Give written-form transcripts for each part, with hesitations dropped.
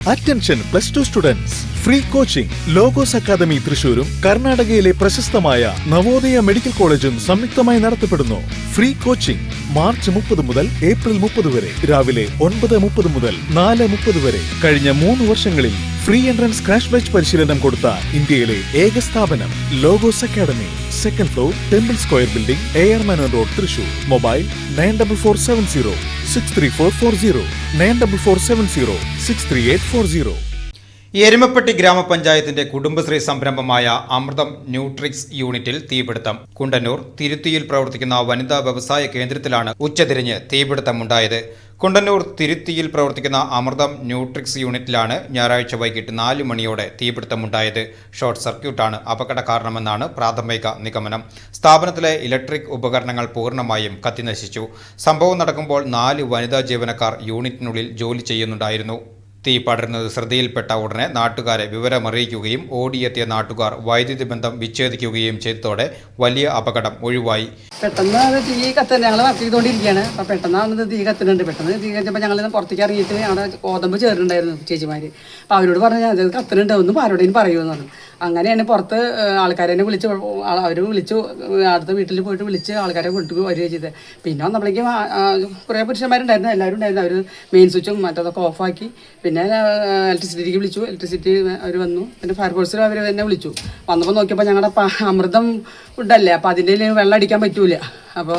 Attention +2 students. Free coaching. Logos Academy തൃശൂരും കർണാടകയിലെ പ്രശസ്തമായ Navodaya medical കോളേജും സംയുക്തമായി നടത്തപ്പെടുന്നു. ഫ്രീ കോച്ചിംഗ് മാർച്ച് 30 മുതൽ ഏപ്രിൽ 30 വരെ രാവിലെ 9:30 മുതൽ 4:30 വരെ. കഴിഞ്ഞ 3 വർഷങ്ങളിൽ ഫ്രീ എൻട്രൻസ് ക്രാഷ് ബാച്ച് പരിശീലനം കൊടുത്ത ഇന്ത്യയിലെ ഏക സ്ഥാപനം Logos academy. Second floor temple square building, AR Menon road, Thrissur. Mobile 9447 63440 9447 63840. Erumapetty ഗ്രാമപഞ്ചായത്തിന്റെ കുടുംബശ്രീ സംരംഭമായ അമൃതം ന്യൂട്രിക്സ് യൂണിറ്റിൽ തീപിടുത്തം. കുണ്ടന്നൂർ തിരുത്തിയിൽ പ്രവർത്തിക്കുന്ന വനിതാ വ്യവസായ കേന്ദ്രത്തിലാണ് ഉച്ചതിരിഞ്ഞ് തീപിടുത്തമുണ്ടായത്. കുണ്ടന്നൂർ തിരുത്തിയിൽ പ്രവർത്തിക്കുന്ന അമൃതം ന്യൂട്രിക്സ് യൂണിറ്റിലാണ് ഞായറാഴ്ച വൈകിട്ട് 4 മണിയോടെ തീപിടുത്തമുണ്ടായത്. ഷോർട്ട് സർക്യൂട്ടാണ് അപകട കാരണമെന്നാണ് പ്രാഥമിക നിഗമനം. സ്ഥാപനത്തിലെ ഇലക്ട്രിക് ഉപകരണങ്ങൾ പൂർണ്ണമായും കത്തിനശിച്ചു. സംഭവം നടക്കുമ്പോൾ 4 വനിതാ ജീവനക്കാർ യൂണിറ്റിനുള്ളിൽ ജോലി ചെയ്യുന്നുണ്ടായിരുന്നു. തീ പടരുന്നത് ശ്രദ്ധയിൽപ്പെട്ട ഉടനെ നാട്ടുകാരെ വിവരമറിയിക്കുകയും ഓടിയെത്തിയ നാട്ടുകാർ വൈദ്യുതി ബന്ധം വിച്ഛേദിക്കുകയും ചെയ്തതോടെ വലിയ അപകടം ഒഴിവായി. പെട്ടെന്ന് തീ കത്തുന്നത് ഞങ്ങൾ വർക്ക് ചെയ്തുകൊണ്ടിരിക്കുകയാണ്. അപ്പോൾ പെട്ടെന്ന് തീ കത്തുന്നുണ്ട്. പെട്ടെന്ന് തീ കത്തിയപ്പോൾ ഞങ്ങൾ പുറത്തേക്ക് ഇറങ്ങിയിട്ട് അവിടെ ഗോതമ്പ് ചേർന്നുണ്ടായിരുന്നു ചേച്ചിമാർ. അപ്പോൾ അവരോട് പറഞ്ഞു അത് കത്തുന്നുണ്ട്, ഒന്നും ആരോടെയും പറയുമെന്ന് പറഞ്ഞു. അങ്ങനെയാണ് പുറത്ത് ആൾക്കാരെ വിളിച്ച് അവർ വിളിച്ചു, അടുത്ത വീട്ടിൽ പോയിട്ട് വിളിച്ച് ആൾക്കാരെ കൊണ്ടു വരികയും ചെയ്തത്. പിന്നെ വന്നപ്പോഴേക്കും കുറേ പുരുഷന്മാരുണ്ടായിരുന്നു, എല്ലാവരും ഉണ്ടായിരുന്നു. അവർ മെയിൻ സ്വിച്ചും മറ്റതൊക്കെ ഓഫാക്കി. പിന്നെ ഇലക്ട്രിസിറ്റിക്ക് വിളിച്ചു, ഇലക്ട്രിസിറ്റി അവർ വന്നു. പിന്നെ ഫയർഫോഴ്സിൽ അവർ തന്നെ വിളിച്ചു. വന്നപ്പോൾ നോക്കിയപ്പോൾ ഞങ്ങളുടെ അമൃതം ഫുഡല്ലേ, അപ്പോൾ അതിൻ്റെ വെള്ളം അടിക്കാൻ പറ്റൂല. അപ്പോൾ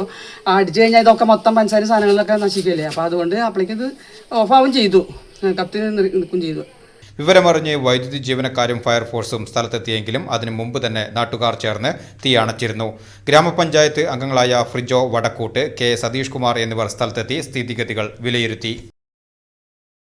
അടിച്ചു കഴിഞ്ഞാൽ ഇതൊക്കെ മൊത്തം പഞ്ചസാര സാധനങ്ങളൊക്കെ നശിക്കില്ലേ. അപ്പോൾ അതുകൊണ്ട് അപ്പോഴേക്കും ഇത് ഓഫാവും ചെയ്തു, കത്തി നിൽക്കും ചെയ്തു. വിവരമറിഞ്ഞ് വൈദ്യുതി ജീവനക്കാരും ഫയർഫോഴ്സും സ്ഥലത്തെത്തിയെങ്കിലും അതിനു മുമ്പ് തന്നെ നാട്ടുകാർ ചേർന്ന് തീ അണച്ചിരുന്നു. ഗ്രാമപഞ്ചായത്ത് അംഗങ്ങളായ ഫ്രിജോ വടക്കൂട്ട്, കെ സതീഷ് കുമാർ എന്നിവർ സ്ഥലത്തെത്തി സ്ഥിതിഗതികൾ വിലയിരുത്തി.